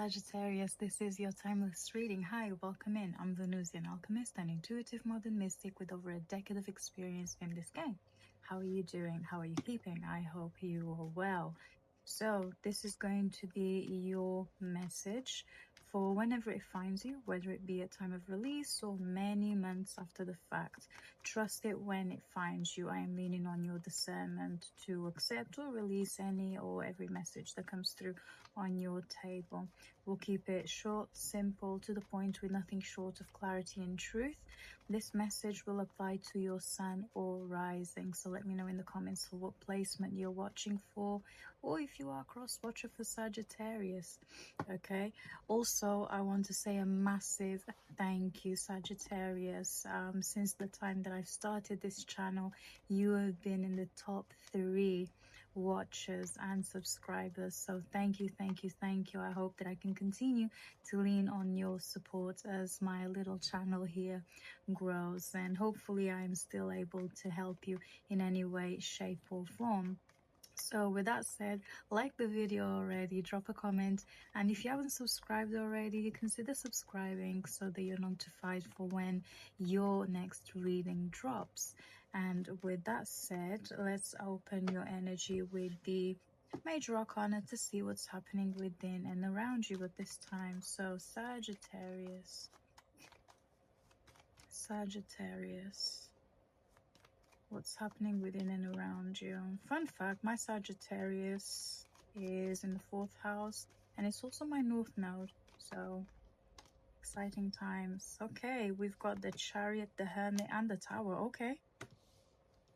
Sagittarius, this is your timeless reading. Hi, welcome in. I'm Venusian alchemist, an intuitive modern mystic with over a decade of experience in this game. How are you doing? How are you keeping? I hope you are well. So this is going to be your message for whenever it finds you, whether it be a time of release or many months after the fact. Trust it when it finds you. I am leaning on your discernment to accept or release any or every message that comes through on your table. We'll keep it short, simple, to the point, with nothing short of clarity and truth. This message will apply to your sun or rising, so let me know in the comments for what placement you're watching for, or if you are a cross watcher for Sagittarius. Okay, also I want to say a massive thank you, Sagittarius. Since the time that I've started this channel, you have been in the top 3 watchers and subscribers, so thank you, thank you, thank you. I hope that I can continue to lean on your support as my little channel here grows, and hopefully I'm still able to help you in any way, shape or form. So with that said, like the video already, drop a comment, and if you haven't subscribed already, consider subscribing so that you're notified for when your next reading drops. And with that said, let's open your energy with the major arcana to see what's happening within and around you at this time. So Sagittarius, what's happening within and around you? Fun fact, my Sagittarius is in the 4th house, and it's also my north node, so exciting times. Okay, we've got the Chariot, the Hermit and the Tower. Okay,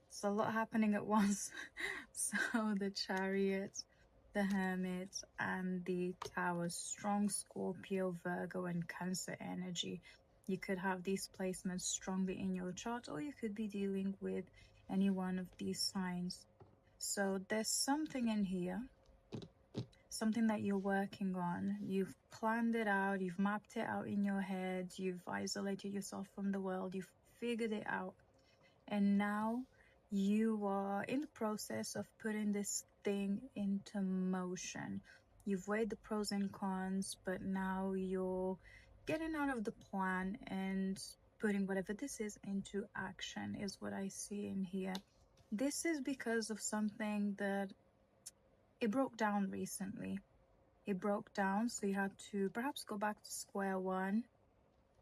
it's a lot happening at once. So the Chariot, the Hermit and the Tower, strong Scorpio, Virgo and Cancer energy. You could have these placements strongly in your chart, or you could be dealing with any one of these signs. So there's something in here, something that you're working on. You've planned it out, you've mapped it out in your head, you've isolated yourself from the world, you've figured it out, and now you are in the process of putting this thing into motion. You've weighed the pros and cons, but now you're getting out of the plan and putting whatever this is into action, is what I see in here. This is because of something that it broke down recently. It broke down, so you had to perhaps go back to square one,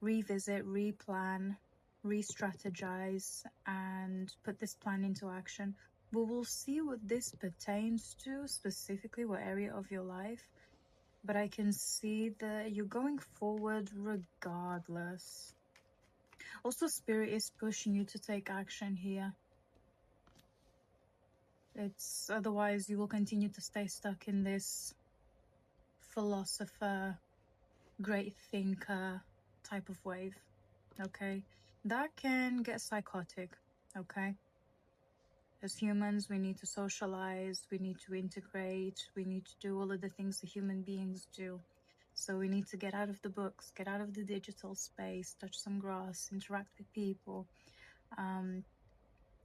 revisit, replan, re-strategize and put this plan into action. But we'll see what this pertains to specifically, what area of your life. But I can see that you're going forward regardless. Also, Spirit is pushing you to take action here. It's otherwise you will continue to stay stuck in this philosopher, great thinker type of wave. Okay, that can get psychotic. Okay, as humans we need to socialize, we need to integrate, we need to do all of the things that human beings do. So we need to get out of the books, get out of the digital space, touch some grass, interact with people,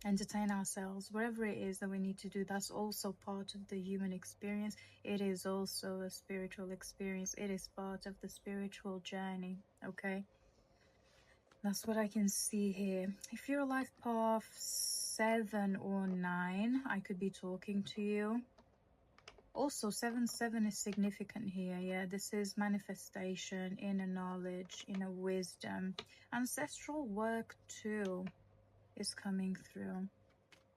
entertain ourselves, whatever it is that we need to do. That's also part of the human experience. It is also a spiritual experience. It is part of the spiritual journey. Okay, that's what I can see here. If you're a life path 7 or 9, I could be talking to you. Also 7-7 is significant here. Yeah, this is manifestation, inner knowledge, inner wisdom. Ancestral work too is coming through.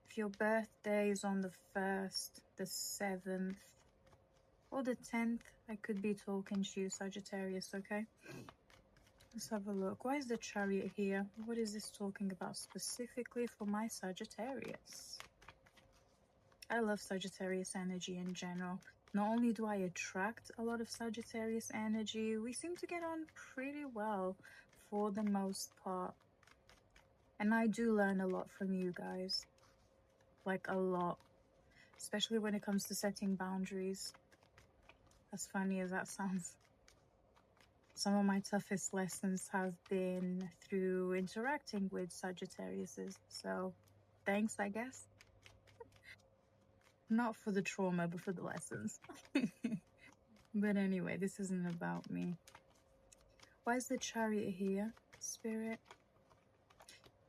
If your birthday is on the 1st, the 7th or the 10th, I could be talking to you, Sagittarius. Okay, let's have a look. Why is the Chariot here? What is this talking about specifically for my Sagittarius? I love Sagittarius energy in general. Not only do I attract a lot of Sagittarius energy, we seem to get on pretty well for the most part. And I do learn a lot from you guys. Like a lot. Especially when it comes to setting boundaries. As funny as that sounds. Some of my toughest lessons have been through interacting with Sagittariuses. So, thanks, I guess. Not for the trauma, but for the lessons. But anyway, this isn't about me. Why is the Chariot here, Spirit?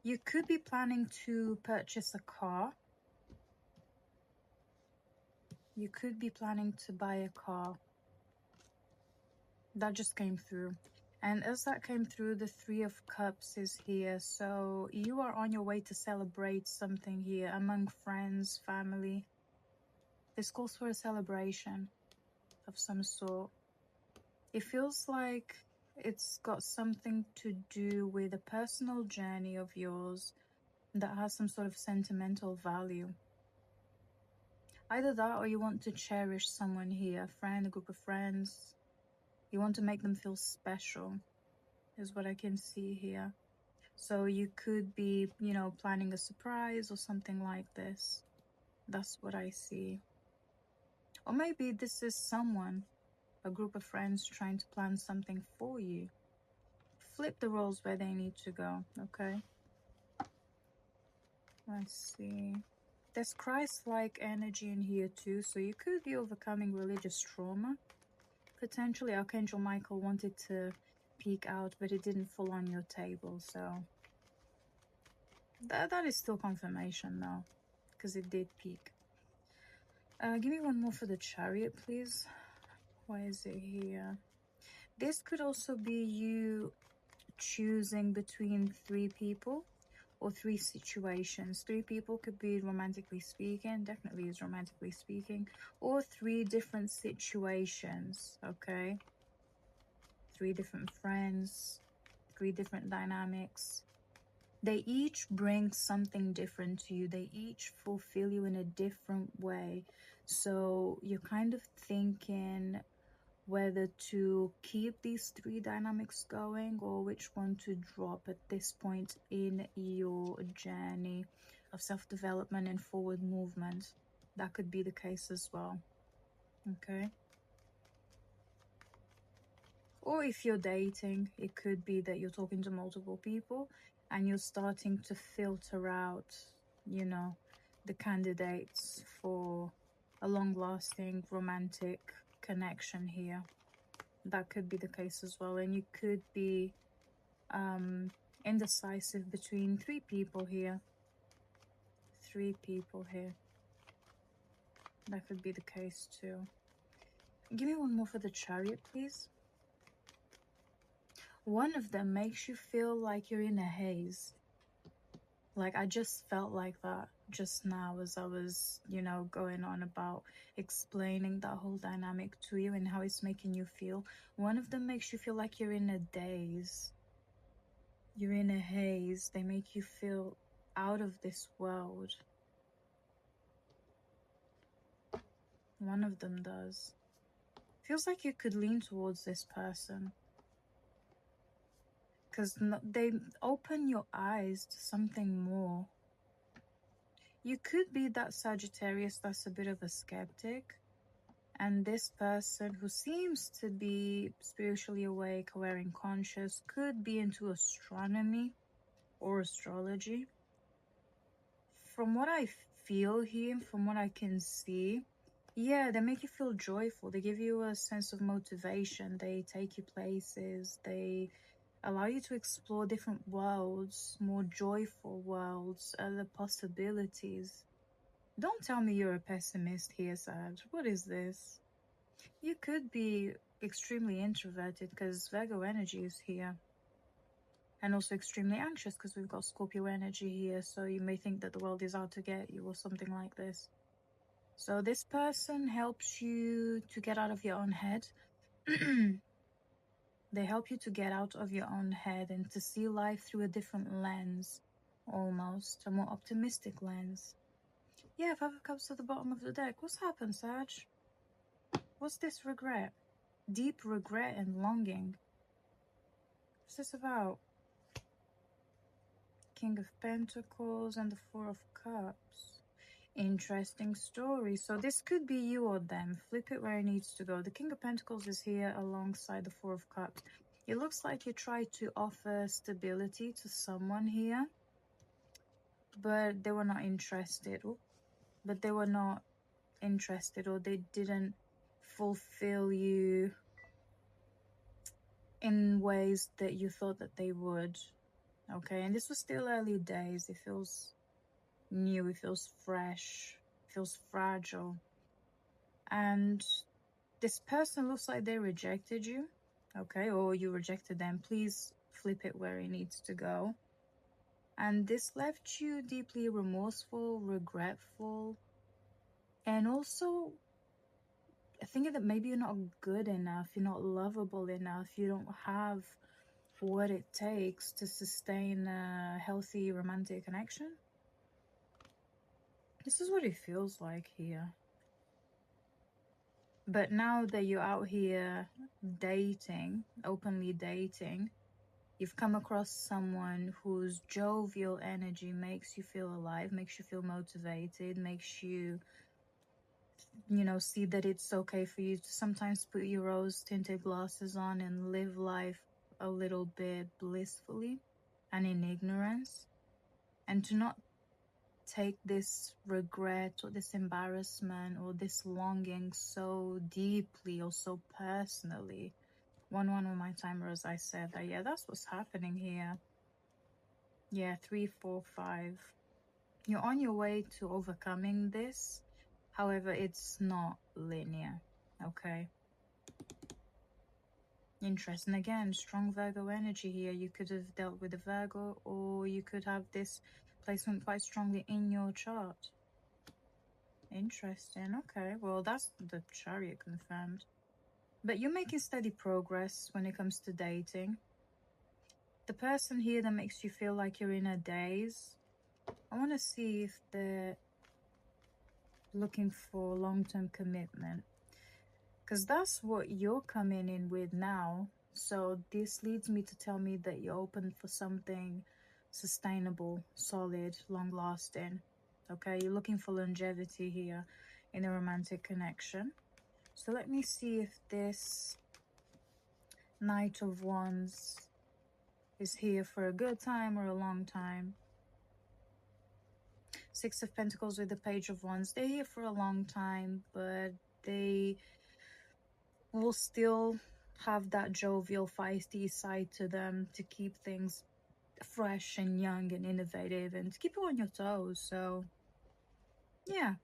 You could be planning to purchase a car. You could be planning to buy a car. That just came through. And as that came through, the Three of Cups is here. So you are on your way to celebrate something here among friends, family. This calls for a celebration of some sort. It feels like it's got something to do with a personal journey of yours that has some sort of sentimental value. Either that, or you want to cherish someone here, a friend, a group of friends. You want to make them feel special, is what I can see here. So you could be, you know, planning a surprise or something like this. That's what I see. Or maybe this is someone, a group of friends trying to plan something for you. Flip the roles where they need to go, okay? Let's see. There's Christ-like energy in here too, so you could be overcoming religious trauma. Potentially Archangel Michael wanted to peek out, but it didn't fall on your table, so that is still confirmation though, because it did peek. Give me one more for the Chariot, please. Why is it here? This could also be you choosing between 3 people or 3 situations. 3 people could be romantically speaking, definitely is romantically speaking, or 3 different situations, okay? 3 different friends, 3 different dynamics. They each bring something different to you. They each fulfill you in a different way. So you're kind of thinking whether to keep these 3 dynamics going or which one to drop at this point in your journey of self-development and forward movement. That could be the case as well, okay? Or if you're dating, it could be that you're talking to multiple people and you're starting to filter out, you know, the candidates for a long-lasting romantic connection here. That could be the case as well. And you could be indecisive between 3 people here. 3 people here. That could be the case too. Give me one more for the Chariot, please. One of them makes you feel like you're in a haze. Like, I just felt like that just now as I was, you know, going on about explaining that whole dynamic to you and how it's making you feel. One of them makes you feel like you're in a daze. You're in a haze. They make you feel out of this world. One of them does. Feels like you could lean towards this person. Because they open your eyes to something more. You could be that Sagittarius that's a bit of a skeptic. And this person who seems to be spiritually awake, aware and conscious could be into astronomy or astrology. From what I feel here, from what I can see, yeah, they make you feel joyful. They give you a sense of motivation. They take you places. They allow you to explore different worlds, more joyful worlds, other possibilities. Don't tell me you're a pessimist here, Sag. What is this? You could be extremely introverted because Virgo energy is here. And also extremely anxious because we've got Scorpio energy here. So you may think that the world is out to get you or something like this. So this person helps you to get out of your own head. They help you to get out of your own head and to see life through a different lens, almost, a more optimistic lens. Yeah, 5 of Cups at the bottom of the deck. What's happened, Sag? What's this regret? Deep regret and longing. What's this about? King of Pentacles and the 4 of Cups. Interesting story. So this could be you or them. Flip it where it needs to go. The King of Pentacles is here alongside the 4 of Cups. It looks like you tried to offer stability to someone here, but they were not interested. But they were not interested, or they didn't fulfill you in ways that you thought that they would. Okay, and this was still early days. It feels new, it feels fresh, it feels fragile. And this person looks like they rejected you, okay, or you rejected them. Please flip it where it needs to go. And this left you deeply remorseful, regretful, and also thinking that maybe you're not good enough, you're not lovable enough, you don't have what it takes to sustain a healthy romantic connection. This is what it feels like here. But now that you're out here dating, openly dating, you've come across someone whose jovial energy makes you feel alive, makes you feel motivated, makes you, you know, see that it's okay for you to sometimes put your rose-tinted glasses on and live life a little bit blissfully and in ignorance, and to not take this regret or this embarrassment or this longing so deeply or so personally. One of my timers, I said that, yeah, that's what's happening here. Yeah, 3, 4, 5. You're on your way to overcoming this. However, it's not linear. Okay. Interesting. Again, strong Virgo energy here. You could have dealt with a Virgo, or you could have this placement quite strongly in your chart. Interesting. Okay, well, that's the Chariot confirmed. But you're making steady progress when it comes to dating. The person here that makes you feel like you're in a daze, I want to see if they're looking for long-term commitment, because that's what you're coming in with now. So this leads me to tell me that you're open for something sustainable, solid, long-lasting. Okay, you're looking for longevity here in a romantic connection. So let me see if this Knight of Wands is here for a good time or a long time. Six of Pentacles with the Page of Wands. They're here for a long time, but they will still have that jovial, feisty side to them to keep things fresh and young and innovative and to keep you on your toes. So, yeah.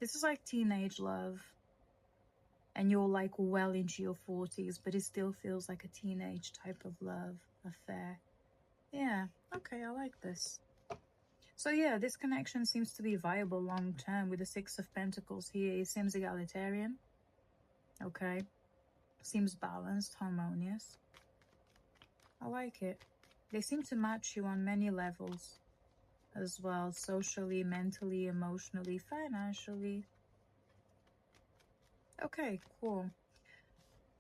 This is like teenage love. And you're like well into your 40s, but it still feels like a teenage type of love affair. Yeah, okay, I like this. So yeah, this connection seems to be viable long term with the Six of Pentacles here. It seems egalitarian. Okay. Seems balanced, harmonious. I like it. They seem to match you on many levels as well. Socially, mentally, emotionally, financially. Okay, cool.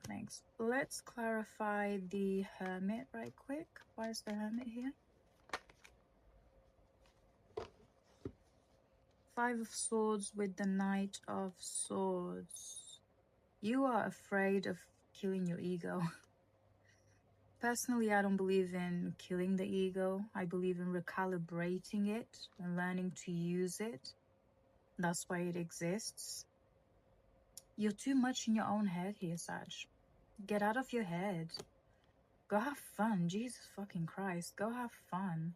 Thanks. Let's clarify the Hermit right quick. Why is the Hermit here? Five of Swords with the Knight of Swords. You are afraid of killing your ego. Personally, I don't believe in killing the ego. I believe in recalibrating it and learning to use it. That's why it exists. You're too much in your own head here, Sag. Get out of your head. Go have fun. Jesus fucking Christ. Go have fun.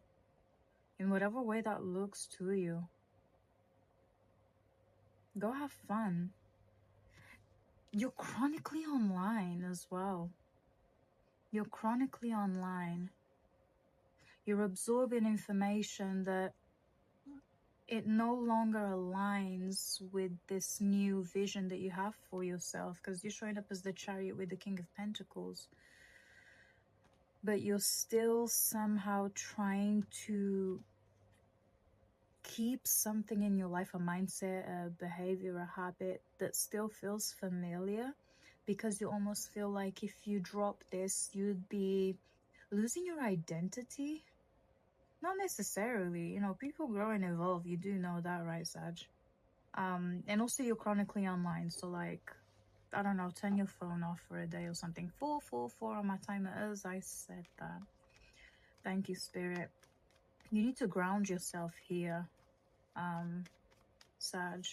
In whatever way that looks to you. Go have fun. You're chronically online as well. You're chronically online. You're absorbing information that it no longer aligns with this new vision that you have for yourself, because you're showing up as the Chariot with the King of Pentacles. But you're still somehow trying to keep something in your life, a mindset, a behavior, a habit that still feels familiar, because you almost feel like if you drop this, you'd be losing your identity. Not necessarily, you know, people grow and evolve. You do know that, right, Sag? And also you're chronically online, so like, I don't know, turn your phone off for a day or something. 444 on my timer, as I said that. Thank you, Spirit. You need to ground yourself here, Sag.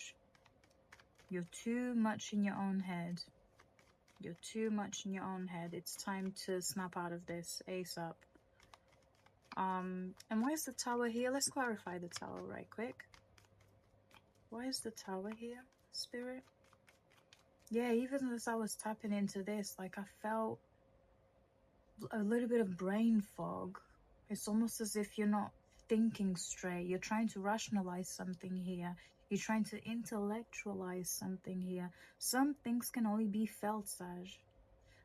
You're too much in your own head. You're too much in your own head. It's time to snap out of this ASAP. And why is the Tower here? Let's clarify the Tower right quick. Why is the Tower here, Spirit? Yeah, even as I was tapping into this, like I felt a little bit of brain fog. It's almost as if you're not thinking straight. You're trying to rationalize something here. You're trying to intellectualize something here. Some things can only be felt, Sag.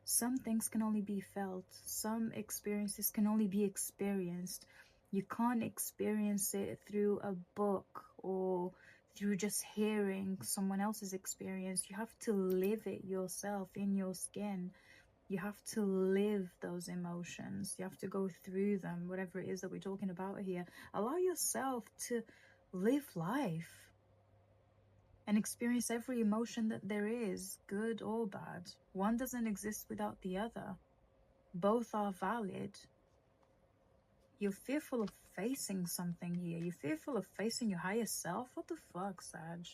Some things can only be felt. Some experiences can only be experienced. You can't experience it through a book or through just hearing someone else's experience. You have to live it yourself in your skin. You have to live those emotions. You have to go through them, whatever it is that we're talking about here. Allow yourself to live life and experience every emotion that there is, good or bad. One doesn't exist without the other. Both are valid. You're fearful of facing something here. You're fearful of facing your higher self. What the fuck, Sag?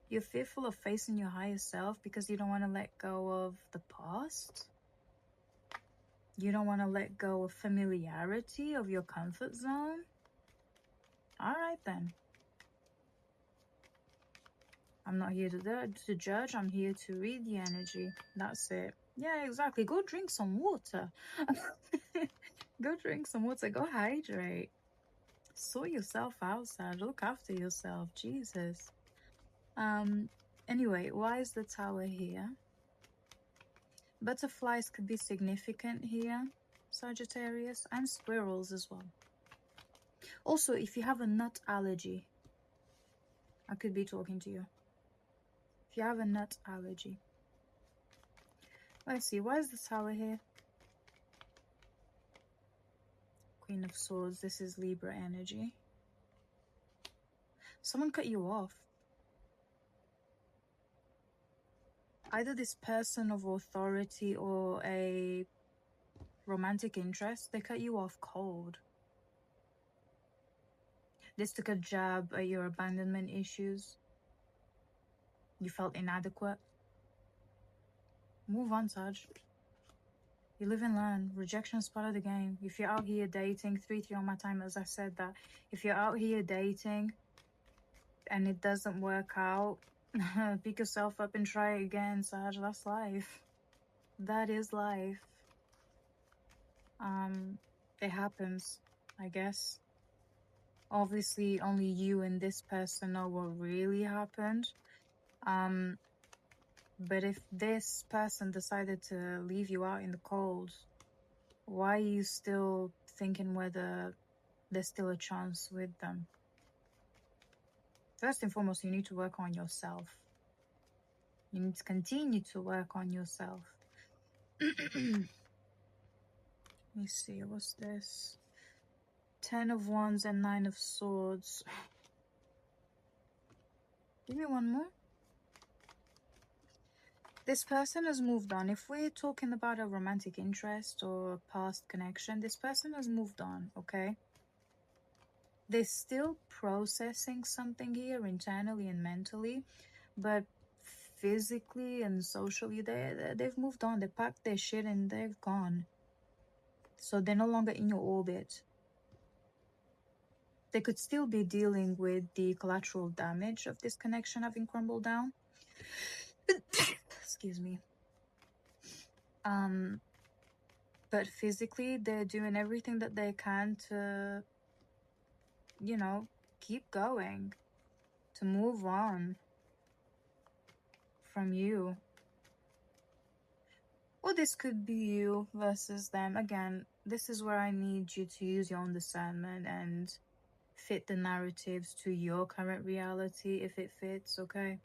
You're fearful of facing your higher self because you don't want to let go of the past. You don't want to let go of familiarity, of your comfort zone. All right, then. I'm not here to judge. I'm here to read the energy. That's it. Yeah, exactly. Go drink some water. Go drink some water. Go hydrate. Sort yourself out, Sag. Look after yourself. Jesus. Anyway, why is the Tower here? Butterflies could be significant here, Sagittarius, and squirrels as well. Also, if you have a nut allergy, I could be talking to you. If you have a nut allergy. Let's see, why is the Tower here? Queen of Swords, this is Libra energy. Someone cut you off. Either this person of authority or a romantic interest, they cut you off cold. This took a jab at your abandonment issues. You felt inadequate. Move on, Sag. You live and learn. Rejection is part of the game. If you're out here dating, 3-3 on my time, as I said that. If you're out here dating and it doesn't work out, pick yourself up and try again, Sag. That's life. That is life. It happens, I guess. Obviously, only you and this person know what really happened. But if this person decided to leave you out in the cold, why are you still thinking whether there's still a chance with them? First and foremost, you need to work on yourself. You need to continue to work on yourself. Let me see, what's this? 10 of Wands and 9 of Swords. Give me one more. This person has moved on. If we're talking about a romantic interest or a past connection, this person has moved on, okay? They're still processing something here internally and mentally, but physically and socially, they've moved on. They packed their shit and they've gone. So they're no longer in your orbit. They could still be dealing with the collateral damage of this connection having crumbled down. Excuse me. But physically, they're doing everything that they can to, you know, keep going, to move on from you. Or this could be you versus them. Again, this is where I need you to use your own discernment and fit the narratives to your current reality if it fits, okay?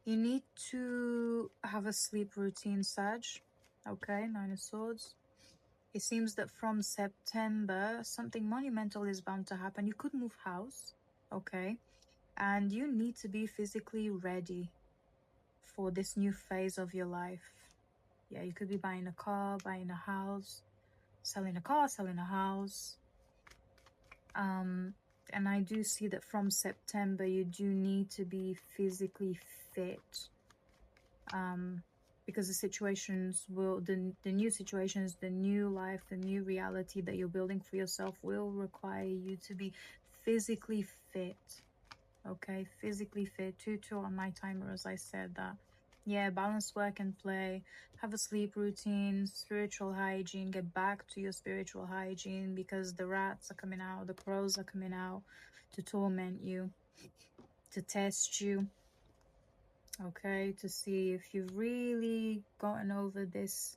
You need to have a sleep routine, Sag. Okay, 9 of Swords. It seems that from September, something monumental is bound to happen. You could move house, okay? And you need to be physically ready for this new phase of your life. Yeah, you could be buying a car, buying a house, selling a car, selling a house. And I do see that from September you do need to be physically fit, because the situations will, the new situations, the new life, the new reality that you're building for yourself will require you to be physically fit. Okay, physically fit. 2-2 on my timer, as I said that. Yeah, balance work and play, have a sleep routine, spiritual hygiene, get back to your spiritual hygiene, because the rats are coming out, the crows are coming out to torment you, to test you, okay, to see if you've really gotten over this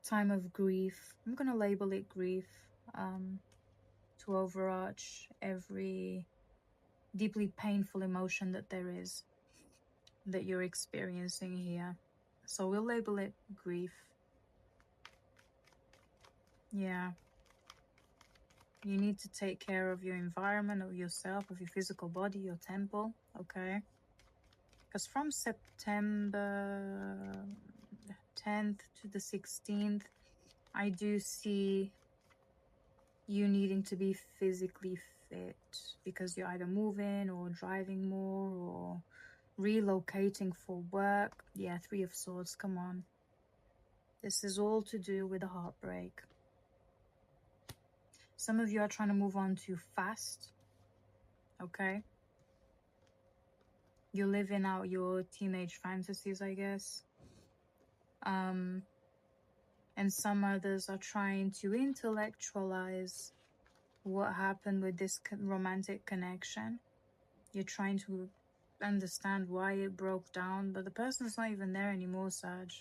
time of grief. I'm going to label it grief, to overarch every deeply painful emotion that there is, that you're experiencing here. So we'll label it grief. Yeah. You need to take care of your environment, of yourself, of your physical body, your temple, okay? Because from September 10th to the 16th, I do see you needing to be physically fit, because you're either moving or driving more or relocating for work. Yeah, 3 of Swords, come on. This is all to do with a heartbreak. Some of you are trying to move on too fast, okay? You're living out your teenage fantasies, I guess. And some others are trying to intellectualize what happened with this romantic connection. You're trying to understand why it broke down, but the person's not even there anymore, Sag.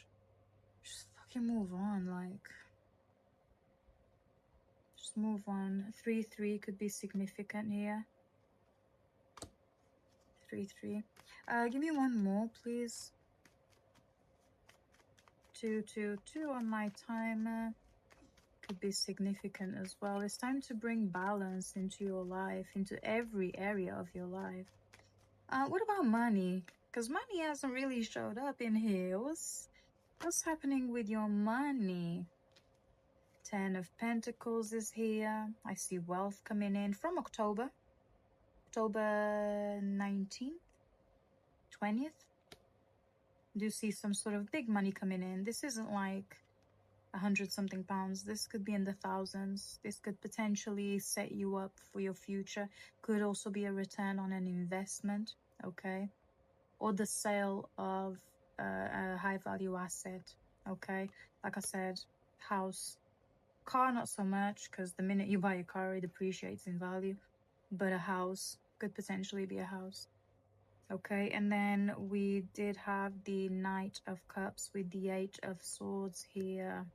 Just fucking move on, like... Just move on. 3-3 could be significant here. 3-3. Give me one more, please. 2-2-2 on my timer. Could be significant as well. It's time to bring balance into your life, into every area of your life. What about money? Because money hasn't really showed up in here. What's happening with your money? 10 of Pentacles is here. I see wealth coming in from October 19th, 20th. Do see some sort of big money coming in. This isn't like 100-something pounds. This could be in the thousands. This could potentially set you up for your future. Could also be a return on an investment, okay? Or the sale of a high value asset, okay? Like I said, house. Car, not so much, because the minute you buy a car, it depreciates in value. But a house could potentially be a house. Okay, and then we did have the Knight of Cups with the 8 of Swords here.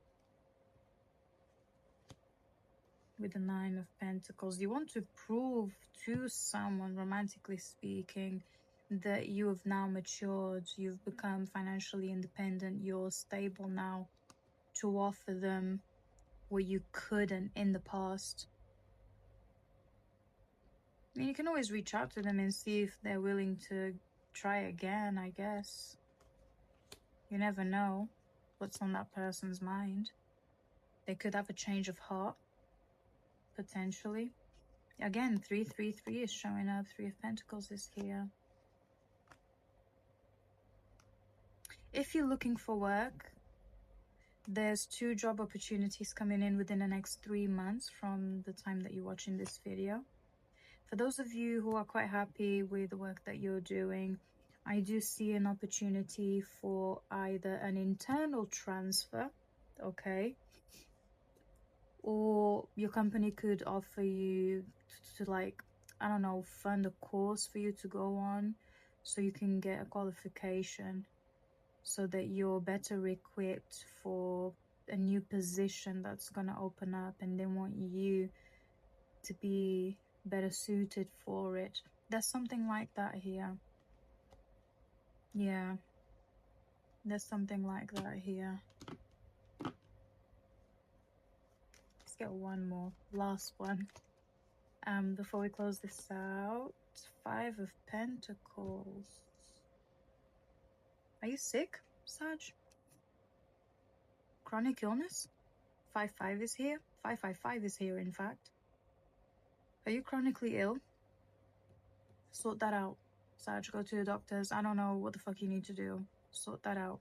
With the 9 of Pentacles. You want to prove to someone, romantically speaking, that you have now matured. You've become financially independent. You're stable now to offer them what you couldn't in the past. I mean, you can always reach out to them and see if they're willing to try again, I guess. You never know what's on that person's mind. They could have a change of heart, potentially. Again, 3-3-3 is showing up. 3 of Pentacles is here. If you're looking for work, there's 2 job opportunities coming in within the next 3 months from the time that you're watching this video. For those of you who are quite happy with the work that you're doing, I do see an opportunity for either an internal transfer, okay, or your company could offer you to like, I don't know, fund a course for you to go on so you can get a qualification so that you're better equipped for a new position that's going to open up, and they want you to be better suited for it. There's something like that here. Yeah, there's something like that here. Let's get one more, last one, before we close this out. 5 of Pentacles. Are you sick, Sag? Chronic illness? 5-5 is here. 5-5-5 is here, in fact. Are you chronically ill? Sort that out. Sag, go to the doctors. I don't know what the fuck you need to do. Sort that out.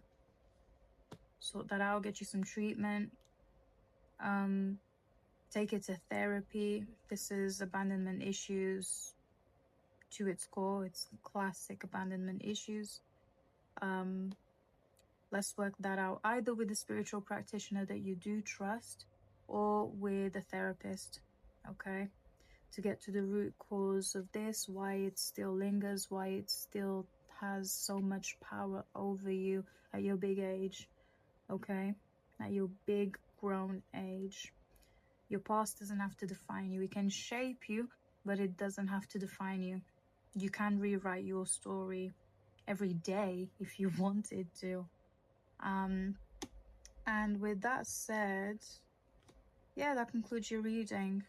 Sort that out. Get you some treatment. Take it to therapy. This is abandonment issues to its core. It's classic abandonment issues. Let's work that out either with a spiritual practitioner that you do trust or with a therapist, okay? To get to the root cause of this, why it still lingers, why it still has so much power over you at your big age, okay? At your big grown age. Your past doesn't have to define you. It can shape you, but it doesn't have to define you. You can rewrite your story every day if you wanted to. And with that said, yeah, that concludes your reading.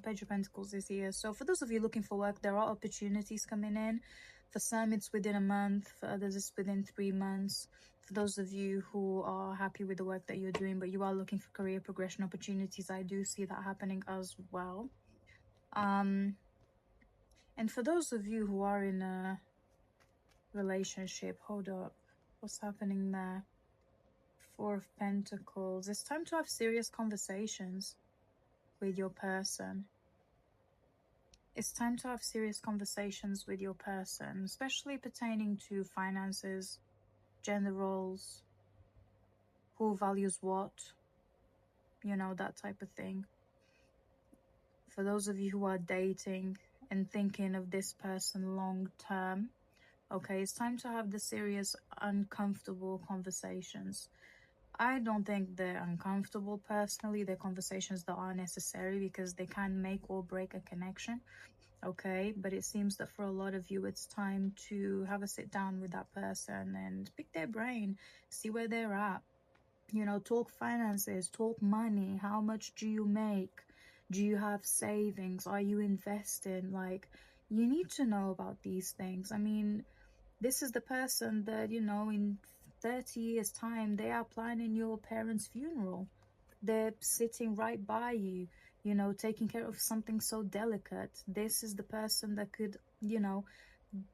Page of Pentacles is here. So for those of you looking for work, there are opportunities coming in. For some, it's within a month. For others, it's within 3 months. For those of you who are happy with the work that you're doing, but you are looking for career progression opportunities, I do see that happening as well. And for those of you who are in a relationship, hold up, what's happening there? Four of Pentacles. It's time to have serious conversations with your person. It's time to have serious conversations with your person, especially pertaining to finances, gender roles, who values what, you know, that type of thing. For those of you who are dating and thinking of this person long term, okay, it's time to have the serious, uncomfortable conversations. I don't think they're uncomfortable personally. They're conversations that are necessary because they can make or break a connection, okay? But it seems that for a lot of you, it's time to have a sit down with that person and pick their brain, see where they're at. You know, talk finances, talk money. How much do you make? Do you have savings? Are you investing? Like, you need to know about these things. I mean, this is the person that, you know, in 30 years time, they are planning your parents' funeral. They're sitting right by you, you know, taking care of something so delicate. This is the person that could, you know,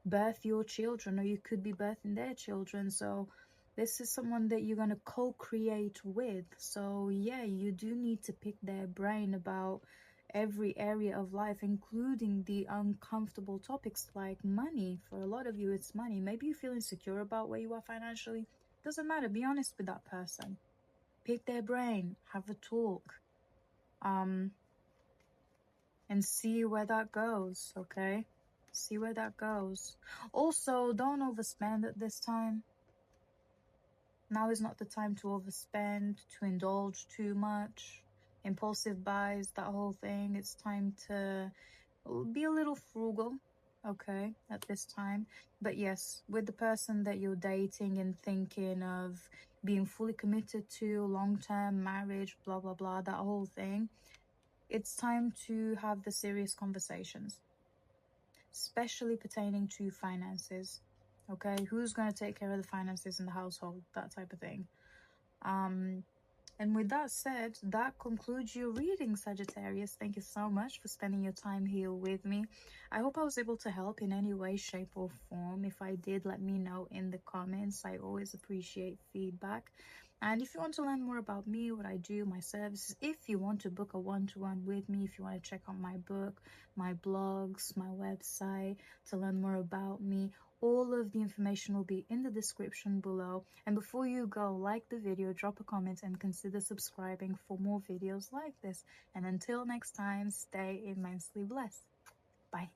birth your children, or you could be birthing their children. So this is someone that you're going to co-create with. So yeah, you do need to pick their brain about every area of life, including the uncomfortable topics like money. For a lot of you, it's money. Maybe you feel insecure about where you are financially. Doesn't matter. Be honest with that person. Pick their brain. Have a talk. And see where that goes, okay? See where that goes. Also, don't overspend at this time. Now is not the time to overspend, to indulge too much. Impulsive buys, that whole thing. It's time to be a little frugal, okay, at this time. But yes, with the person that you're dating and thinking of being fully committed to, long-term marriage, blah, blah, blah, that whole thing, it's time to have the serious conversations, especially pertaining to finances, okay? Who's going to take care of the finances in the household, that type of thing. And with that said, that concludes your reading, Sagittarius. Thank you so much for spending your time here with me. I hope I was able to help in any way, shape, or form. If I did, let me know in the comments. I always appreciate feedback. And if you want to learn more about me, what I do, my services, if you want to book a one-to-one with me, if you want to check out my book, my blogs, my website, to learn more about me, all of the information will be in the description below. And before you go, like the video, drop a comment, and consider subscribing for more videos like this. And until next time, stay immensely blessed. Bye.